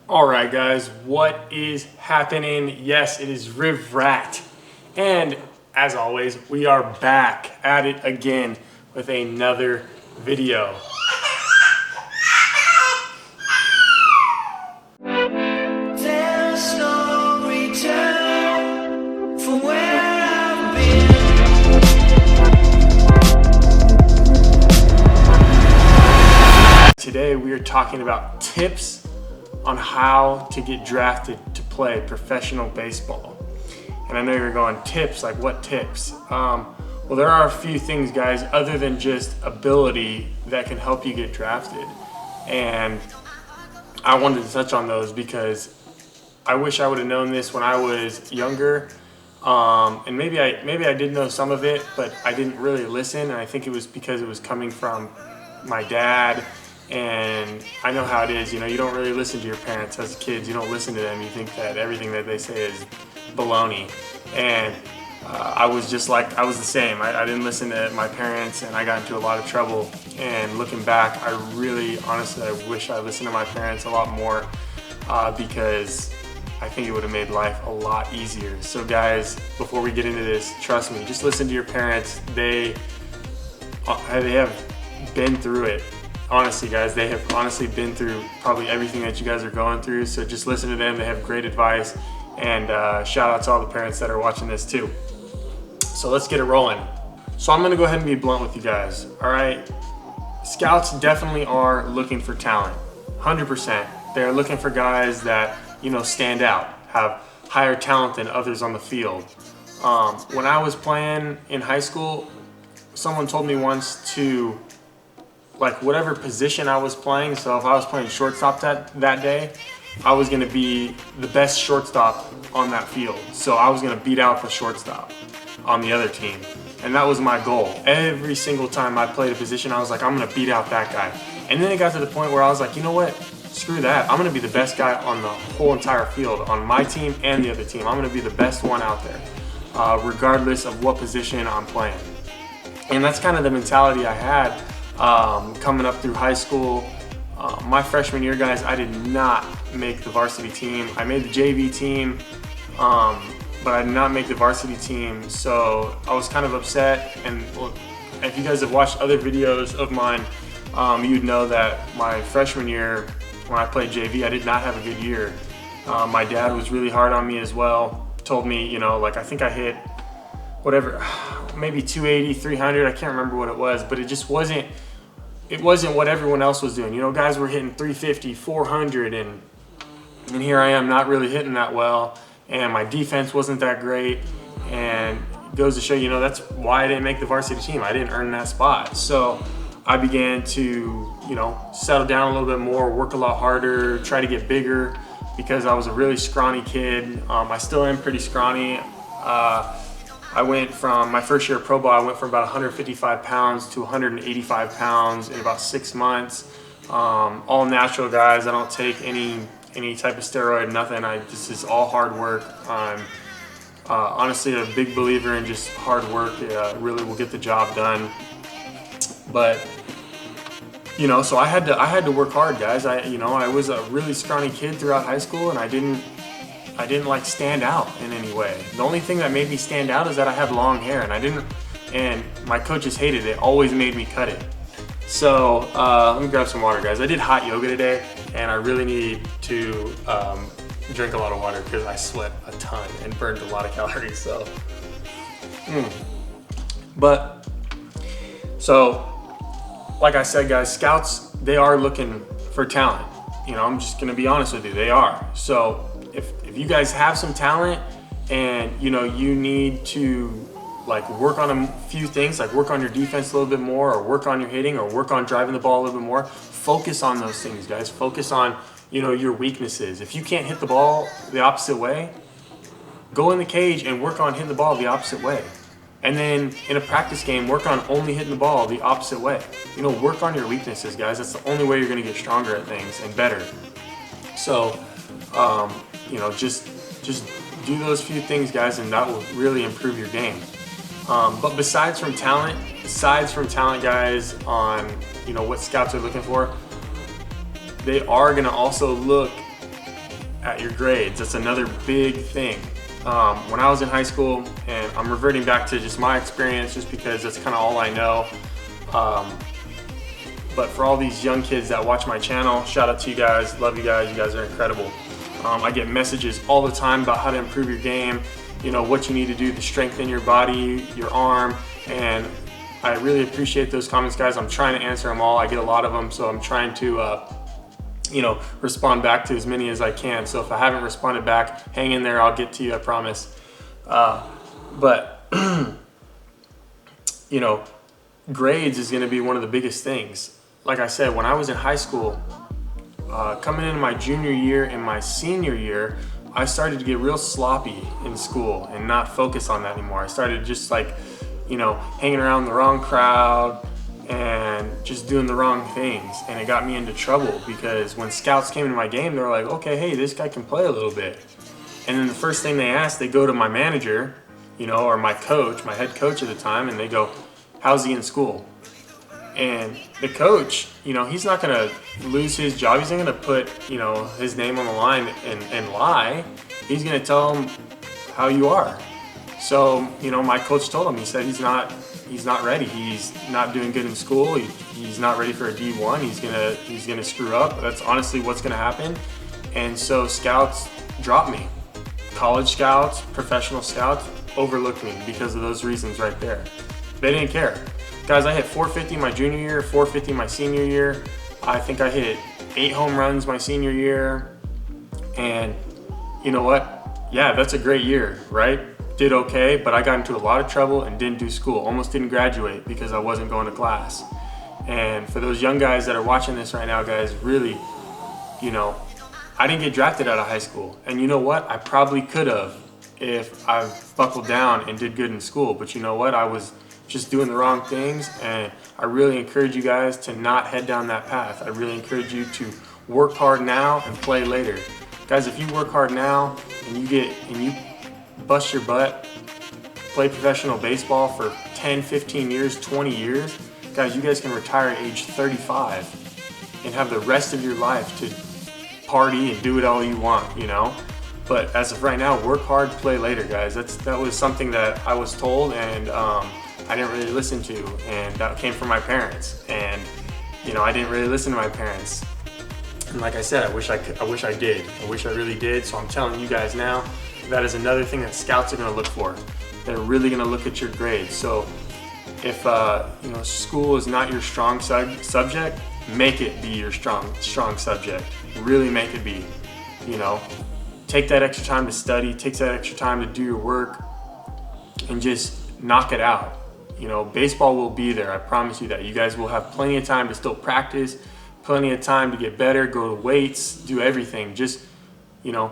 Alright guys, what is happening? Yes, it is Riv Rat. And as always, we are back at it again with another video. There's no return from where I've been. Today we are talking about tips on how to get drafted to play professional baseball. And I know you're going, tips, like what tips? Well, there are a few things, guys, other than just ability that can help you get drafted. And I wanted to touch on those because I wish I would have known this when I was younger. And maybe I did know some of it, but I didn't really listen. And I think it was because it was coming from my dad. And I know how it is, you know, you don't really listen to your parents as kids. You don't listen to them. You think that everything that they say is baloney. And I was the same. I didn't listen to my parents, and I got into a lot of trouble. And looking back, I wish I listened to my parents a lot more because I think it would have made life a lot easier. So guys, before we get into this, trust me, just listen to your parents. They have been through it. Honestly, guys, they have honestly been through probably everything that you guys are going through. So just listen to them. They have great advice. And shout out to all the parents that are watching this too. So let's get it rolling. So I'm gonna go ahead and be blunt with you guys. All right, scouts definitely are looking for talent, 100%. They're looking for guys that, you know, stand out, have higher talent than others on the field. When I was playing in high school, someone told me once to, like, whatever position I was playing, so if I was playing shortstop that day, I was gonna be the best shortstop on that field. So I was gonna beat out the shortstop on the other team. And that was my goal. Every single time I played a position, I was like, I'm gonna beat out that guy. And then it got to the point where I was like, you know what? Screw that. I'm gonna be the best guy on the whole entire field, on my team and the other team. I'm gonna be the best one out there, regardless of what position I'm playing. And that's kind of the mentality I had coming up through high school. My freshman year, guys, I did not make the varsity team. I made the JV team, but I did not make the varsity team. So I was kind of upset. And if you guys have watched other videos of mine, you'd know that my freshman year, when I played JV, I did not have a good year. My dad was really hard on me as well. Told me, you know, like, I think I hit whatever, maybe 280, 300. I can't remember what it was, but it just wasn't what everyone else was doing. You know, guys were hitting 350, 400, and here I am not really hitting that well, and my defense wasn't that great, and it goes to show, you know, that's why I didn't make the varsity team. I didn't earn that spot. So I began to, you know, settle down a little bit more, work a lot harder, try to get bigger, because I was a really scrawny kid. I still am pretty scrawny. I went from my first year of pro ball, I went from about 155 pounds to 185 pounds in about 6 months. All natural, guys. I don't take any type of steroid, nothing. This is all hard work. I'm honestly a big believer in just hard work. Really will get the job done. But you know, so I had to work hard, guys. I was a really scrawny kid throughout high school, and I didn't like stand out in any way. The only thing that made me stand out is that I had long hair, and my coaches hated it, always made me cut it. So let me grab some water, guys. I did hot yoga today, and I really need to drink a lot of water because I sweat a ton and burned a lot of calories. So, like I said, guys, scouts, they are looking for talent. You know, I'm just gonna be honest with you, they are. So if you guys have some talent and, you know, you need to, like, work on a few things, like work on your defense a little bit more, or work on your hitting, or work on driving the ball a little bit more, focus on those things, guys. Focus on, you know, your weaknesses. If you can't hit the ball the opposite way, go in the cage and work on hitting the ball the opposite way. And then in a practice game, work on only hitting the ball the opposite way. You know, work on your weaknesses, guys. That's the only way you're gonna get stronger at things and better. So, you know, just do those few things, guys, and that will really improve your game. But besides from talent, guys, on, you know, what scouts are looking for, they are gonna also look at your grades. That's another big thing. When I was in high school, and I'm reverting back to just my experience just because that's kind of all I know. But for all these young kids that watch my channel, shout out to you guys. Love you guys are incredible. I get messages all the time about how to improve your game, you know, what you need to do to strengthen your body, your arm, and I really appreciate those comments, guys. I'm trying to answer them all. I get a lot of them, so I'm trying to you know, respond back to as many as I can. So if I haven't responded back, hang in there, I'll get to you, I promise. But you know, grades is gonna be one of the biggest things. Like I said, when I was in high school, coming into my junior year and my senior year, I started to get real sloppy in school and not focus on that anymore. I started just like, you know, hanging around the wrong crowd and just doing the wrong things. And it got me into trouble because when scouts came into my game, they were like, okay, hey, this guy can play a little bit. And then the first thing they ask, they go to my manager, you know, or my coach, my head coach at the time, and they go, how's he in school? And the coach, you know, he's not gonna lose his job. He's not gonna put, you know, his name on the line and lie. He's gonna tell him how you are. So, you know, my coach told him, he said he's not ready. He's not doing good in school. He's not ready for a D1. He's gonna screw up. That's honestly what's gonna happen. And so scouts dropped me. College scouts, professional scouts overlooked me because of those reasons right there. They didn't care. Guys, I hit 450 my junior year, 450 my senior year. I think I hit 8 home runs my senior year. And you know what? Yeah, that's a great year, right? Did okay, but I got into a lot of trouble and didn't do school. Almost didn't graduate because I wasn't going to class. And for those young guys that are watching this right now, guys, really, you know, I didn't get drafted out of high school. And you know what? I probably could have if I buckled down and did good in school. But you know what? I was just doing the wrong things, and I really encourage you guys to not head down that path. I really encourage you to work hard now and play later. Guys, if you work hard now and you bust your butt, play professional baseball for 10, 15 years, 20 years, guys, you guys can retire at age 35 and have the rest of your life to party and do it all you want, you know? But as of right now, work hard, play later, guys. That was something that I was told, and I didn't really listen to, and that came from my parents. And you know, I didn't really listen to my parents. And like I said, I wish I did. I wish I really did. So I'm telling you guys now, that is another thing that scouts are going to look for. They're really going to look at your grades. So if you know, school is not your strong subject, make it be your strong subject. Really make it be. You know, take that extra time to study, take that extra time to do your work, and just knock it out. You know, baseball will be there. I promise you that. You guys will have plenty of time to still practice, plenty of time to get better, go to weights, do everything. Just, you know,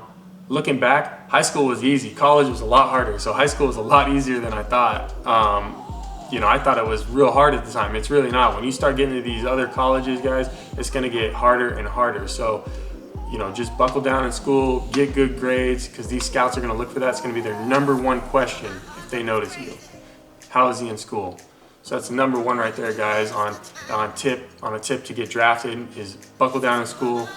looking back, high school was easy. College was a lot harder. So high school was a lot easier than I thought. You know, I thought it was real hard at the time. It's really not. When you start getting into these other colleges, guys, it's going to get harder and harder. So, you know, just buckle down in school, get good grades, because these scouts are going to look for that. It's going to be their number one question if they notice you. How is he in school? So that's number one right there, guys, on a tip to get drafted is buckle down in school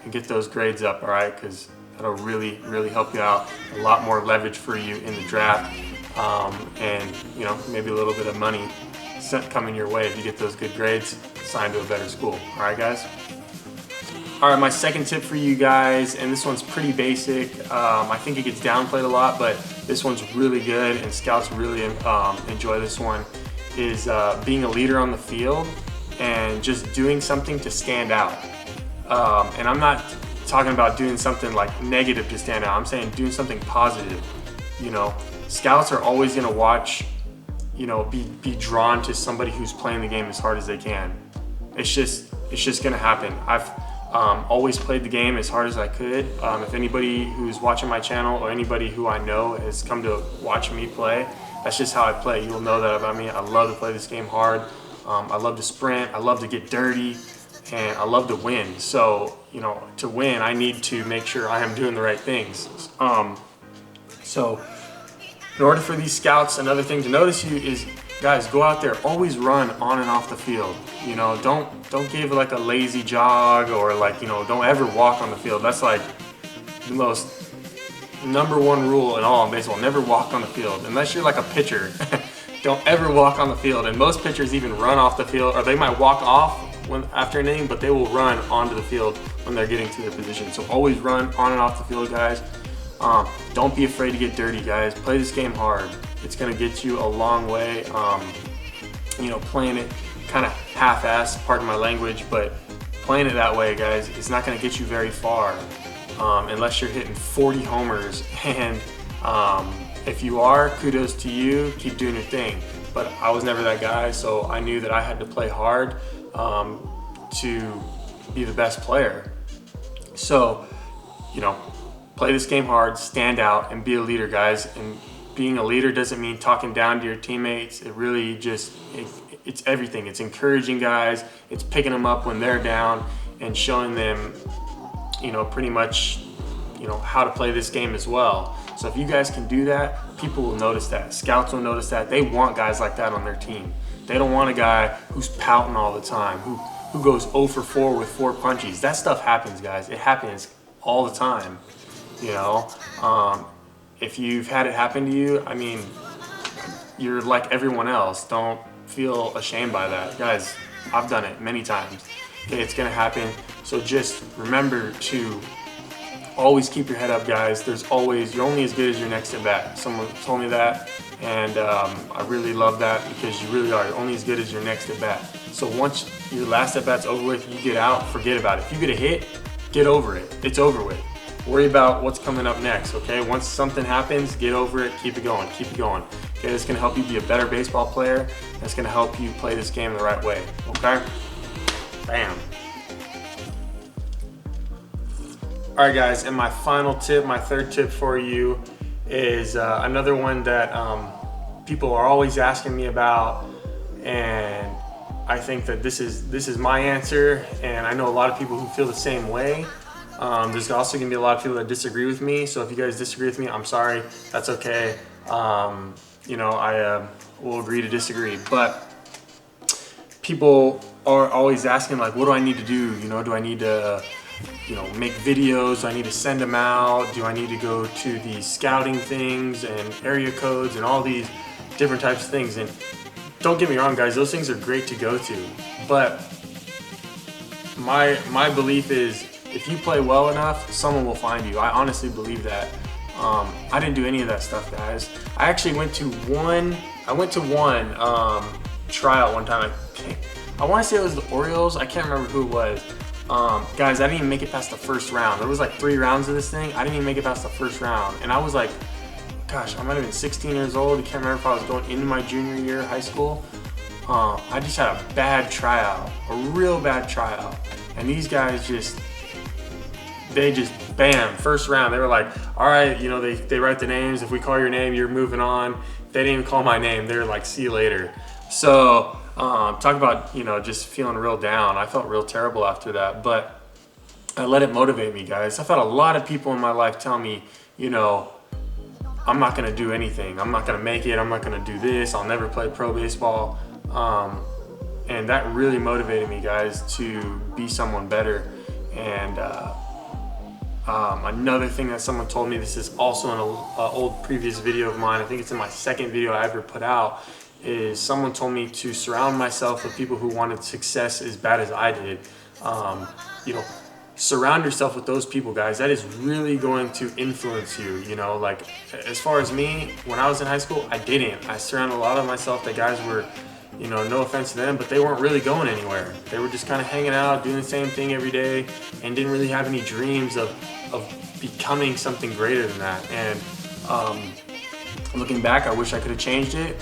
and get those grades up, all right? Because that'll really, really help you out. A lot more leverage for you in the draft, and you know, maybe a little bit of money coming your way if you get those good grades, signed to a better school. All right, guys. All right, my second tip for you guys, and this one's pretty basic. I think it gets downplayed a lot, but this one's really good, and scouts really enjoy this one, is being a leader on the field and just doing something to stand out. And I'm not talking about doing something like negative to stand out. I'm saying doing something positive. You know, scouts are always gonna watch, you know, be drawn to somebody who's playing the game as hard as they can. It's just gonna happen. I've always played the game as hard as I could. If anybody who's watching my channel or anybody who I know has come to watch me play, that's just how I play. You'll know that about me. I love to play this game hard. I love to sprint. I love to get dirty, and I love to win. So, you know, to win, I need to make sure I am doing the right things. So in order for these scouts, another thing to notice you is, guys, go out there, always run on and off the field. You know, don't give like a lazy jog, or like, you know, don't ever walk on the field. That's like the most #1 rule in all in baseball: never walk on the field unless you're like a pitcher. Don't ever walk on the field. And most pitchers even run off the field, or they might walk off after an inning, but they will run onto the field when they're getting to their position. So always run on and off the field, guys. Don't be afraid to get dirty, guys. Play this game hard. It's gonna get you a long way. You know, playing it kind of half-assed, pardon my language, but playing it that way, guys, it's not gonna get you very far unless you're hitting 40 homers. And if you are, kudos to you, keep doing your thing. But I was never that guy, so I knew that I had to play hard to be the best player. So, you know, play this game hard, stand out, and be a leader, guys. And being a leader doesn't mean talking down to your teammates. It really just, it's everything. It's encouraging guys, it's picking them up when they're down, and showing them, you know, pretty much, you know, how to play this game as well. So if you guys can do that, people will notice that. Scouts will notice that. They want guys like that on their team. They don't want a guy who's pouting all the time, who goes 0 for 4 with 4 punchies. That stuff happens, guys. It happens all the time, you know. If you've had it happen to you, I mean, you're like everyone else. Don't feel ashamed by that. Guys, I've done it many times. Okay, it's gonna happen. So just remember to always keep your head up, guys. You're only as good as your next at bat. Someone told me that, and I really love that, because you really are only as good as your next at bat. So once your last at bat's over with, you get out, forget about it. If you get a hit, get over it. It's over with. Worry about what's coming up next, okay? Once something happens, get over it, keep it going, keep it going. Okay, that's gonna help you be a better baseball player. That's gonna help you play this game the right way, okay? Bam. All right, guys, and my final tip, my third tip for you is another one that people are always asking me about, and I think that this is my answer, and I know a lot of people who feel the same way. There's also gonna be a lot of people that disagree with me, so if you guys disagree with me, I'm sorry, that's okay. You know, I will agree to disagree, but people are always asking, like, what do I need to do? You know, do I need to, you know, make videos? Do I need to send them out? Do I need to go to these scouting things and area codes and all these different types of things? And don't get me wrong, guys, those things are great to go to, but my belief is, if you play well enough, someone will find you. I honestly believe that. I didn't do any of that stuff, guys. I actually went to one tryout one time. I want to say it was the Orioles. I can't remember who it was. Guys, I didn't even make it past the first round. There was like 3 rounds of this thing. I didn't even make it past the first round. And I was like, gosh, I might have been 16 years old. I can't remember if I was going into my junior year of high school. I just had a bad tryout, a real bad tryout. And these guys they just, bam, first round. They were like, all right, you know, they write the names. If we call your name, you're moving on. They didn't even call my name. They were like, see you later. So talk about, you know, just feeling real down. I felt real terrible after that, but I let it motivate me, guys. I've had a lot of people in my life tell me, you know, I'm not gonna do anything. I'm not gonna make it. I'm not gonna do this. I'll never play pro baseball. And that really motivated me, guys, to be someone better. And another thing that someone told me, this is also in an old previous video of mine, I think it's in my second video I ever put out, is someone told me to surround myself with people who wanted success as bad as I did. You know, surround yourself with those people, guys. That is really going to influence you. You know, like, as far as me, when I was in high school, I didn't. I surrounded a lot of myself that guys were, you know, no offense to them, but they weren't really going anywhere. They were just kind of hanging out, doing the same thing every day, and didn't really have any dreams of becoming something greater than that. And looking back, I wish I could have changed it.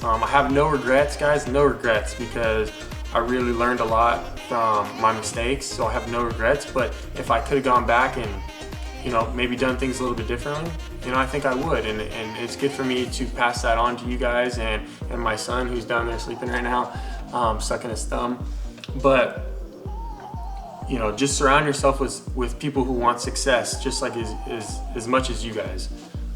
I have no regrets, guys, no regrets, because I really learned a lot from my mistakes, so I have no regrets. But if I could have gone back and, you know, maybe done things a little bit differently, you know, I think I would. And it's good for me to pass that on to you guys and my son, who's down there sleeping right now, sucking his thumb. But, you know, just surround yourself with people who want success, just like as much as you guys.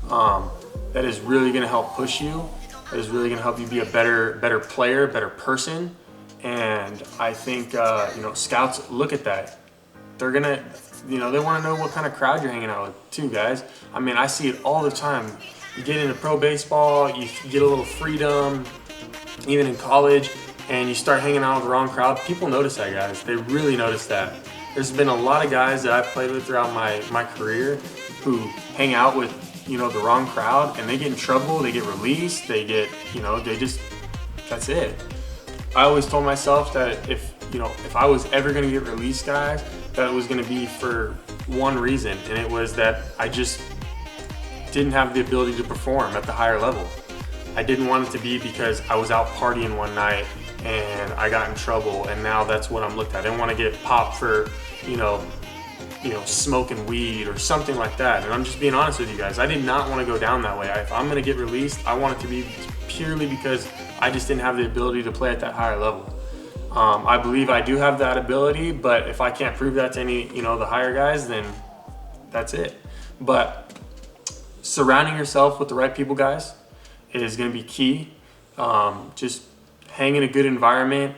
That is really gonna help push you. That is really gonna help you be a better player, better person. And I think, you know, scouts look at that. They're gonna, you know, they want to know what kind of crowd you're hanging out with too, guys. I mean, I see it all the time. You get into pro baseball, you get a little freedom, even in college, and you start hanging out with the wrong crowd. People notice that, guys. They really notice that. There's been a lot of guys that I've played with throughout my career who hang out with, you know, the wrong crowd, and they get in trouble, they get released, they get, you know, that's it. I always told myself that if I was ever gonna get released, guys, that it was gonna be for one reason, and it was that I just didn't have the ability to perform at the higher level. I didn't want it to be because I was out partying one night and I got in trouble, and now that's what I'm looked at. I didn't want to get popped for, you know, smoking weed or something like that. And I'm just being honest with you guys. I did not want to go down that way. If I'm going to get released, I want it to be purely because I just didn't have the ability to play at that higher level. I believe I do have that ability, but if I can't prove that to any, you know, the higher guys, then that's it. But surrounding yourself with the right people, guys, is going to be key. Just hang in a good environment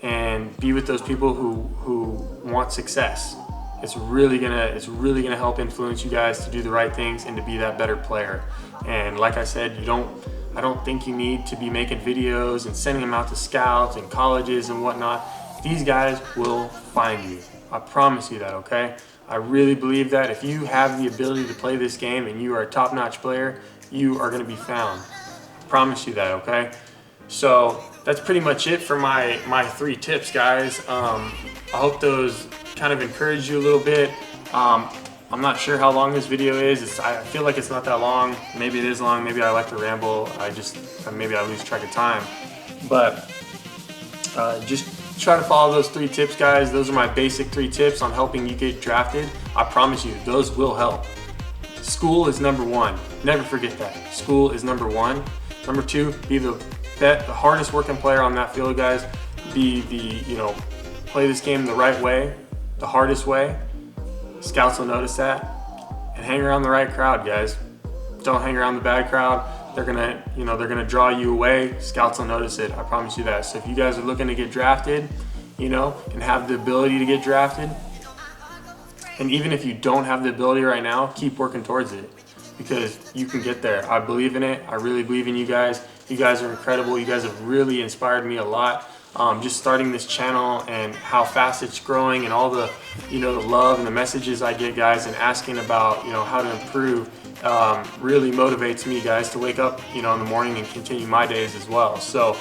and be with those people who want success. It's really gonna help influence you guys to do the right things and to be that better player. And like I said, I don't think you need to be making videos and sending them out to scouts and colleges and whatnot. These guys will find you. I promise you that, okay? I really believe that if you have the ability to play this game and you are a top-notch player, you are gonna be found. I promise you that, okay? So that's pretty much it for my 3 tips, guys. I hope those kind of encourage you a little bit. I'm not sure how long this video is. I feel like it's not that long. Maybe it is long. Maybe I like to ramble. Maybe I lose track of time. But just try to follow those 3 tips, guys. Those are my basic 3 tips on helping you get drafted. I promise you, those will help. School is number 1. Never forget that. School is number 1. Number 2, be the hardest working player on that field, guys. Play this game the right way, the hardest way. Scouts will notice that. And hang around the right crowd, guys. Don't hang around the bad crowd. They're gonna draw you away. Scouts will notice it. I promise you that. So if you guys are looking to get drafted, and have the ability to get drafted, and even if you don't have the ability right now, keep working towards it, because you can get there. I believe in it. I really believe in you guys. You guys are incredible. You guys have really inspired me a lot. Just starting this channel and how fast it's growing, and all the, the love and the messages I get, guys, and asking about, how to improve, really motivates me, guys, to wake up, in the morning and continue my days as well. So,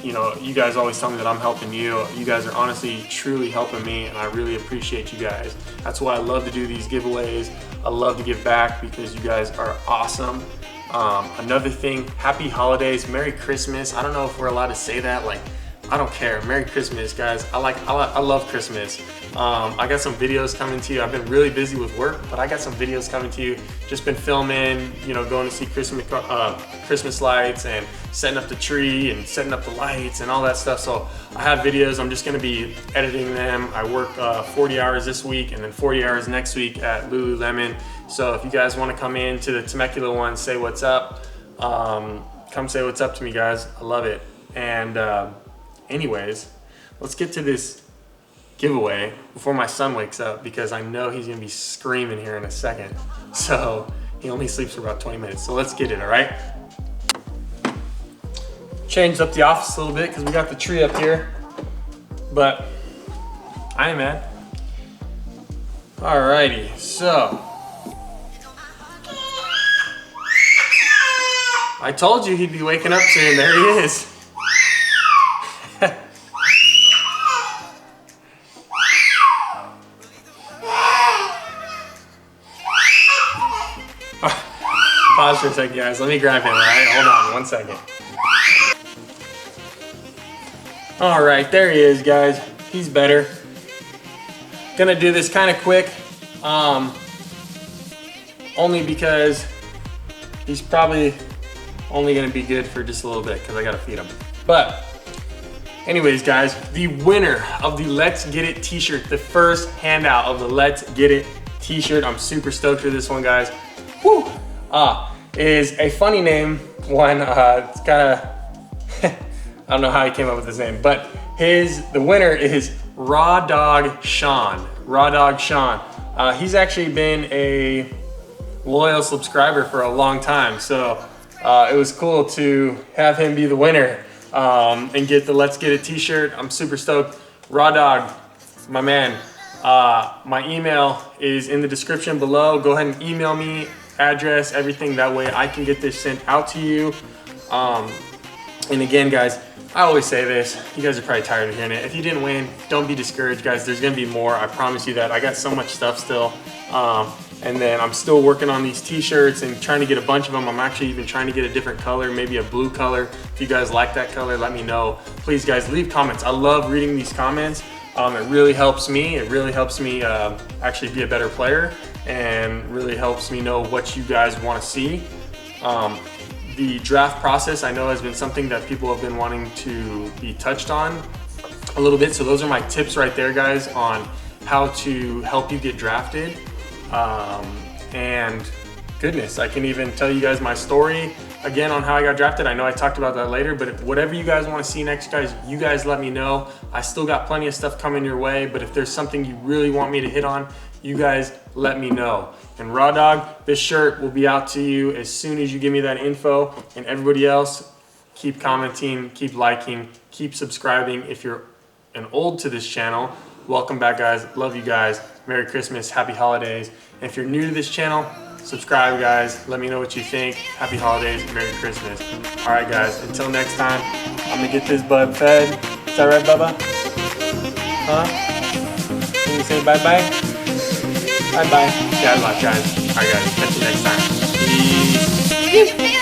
you guys always tell me that I'm helping you. You guys are honestly, truly helping me, and I really appreciate you guys. That's why I love to do these giveaways. I love to give back because you guys are awesome. Another thing, happy holidays, Merry Christmas. I don't know if we're allowed to say that. Like, I don't care. Merry Christmas, guys. I love Christmas. I got some videos coming to you. I've been really busy with work, but I got some videos coming to you. Just been filming, going to see Christmas lights and setting up the tree and setting up the lights and all that stuff. So I have videos. I'm just going to be editing them. I work 40 hours this week and then 40 hours next week at Lululemon. So if you guys want to come in to the Temecula one, say what's up. Come say what's up to me, guys. I love it. And anyways, let's get to this giveaway before my son wakes up, because I know he's gonna be screaming here in a second. So he only sleeps for about 20 minutes. So let's get it, all right? Changed up the office a little bit because we got the tree up here, but I ain't mad. Alrighty, so I told you he'd be waking up soon. There he is. Pause for a second, guys. Let me grab him, all right? Hold on 1 second. All right, there he is, guys. He's better. Gonna do this kind of quick, only because he's probably only gonna be good for just a little bit because I gotta feed him. But anyways, guys, the winner of the Let's Get It t-shirt, the first handout of the Let's Get It t-shirt, I'm super stoked for this one, guys. Woo! Is a funny name one. It's kind of I don't know how he came up with his name, but the winner is Raw Dog Sean. Raw Dog Sean. He's actually been a loyal subscriber for a long time, so it was cool to have him be the winner and get the Let's Get It t-shirt. I'm super stoked. Raw Dog, my man. My email is in the description below. Go ahead and email me, address, everything. That way I can get this sent out to you. And again, guys, I always say this. You guys are probably tired of hearing it. If you didn't win, don't be discouraged, guys. There's gonna be more. I promise you that. I got so much stuff still. And then I'm still working on these t-shirts and trying to get a bunch of them. I'm actually even trying to get a different color, maybe a blue color. If you guys like that color, let me know. Please, guys, leave comments. I love reading these comments. It really helps me. It really helps me actually be a better player, and really helps me know what you guys want to see. The draft process, I know, has been something that people have been wanting to be touched on a little bit. So those are my tips right there, guys, on how to help you get drafted. And goodness, I can even tell you guys my story again on how I got drafted. I know I talked about that later, but whatever you guys want to see next, guys, you guys let me know. I still got plenty of stuff coming your way, but if there's something you really want me to hit on, you guys let me know. And Raw Dog, this shirt will be out to you as soon as you give me that info. And everybody else, keep commenting, keep liking, keep subscribing. If you're an old to this channel, welcome back, guys. Love you guys. Merry Christmas, happy holidays. And if you're new to this channel, subscribe, guys. Let me know what you think. Happy holidays, Merry Christmas. All right, guys, until next time, I'm gonna get this bud fed. Is that right, Bubba? Huh? Can you say bye-bye? Bye-bye. Dad love, guys. All right, guys, catch you next time. Peace.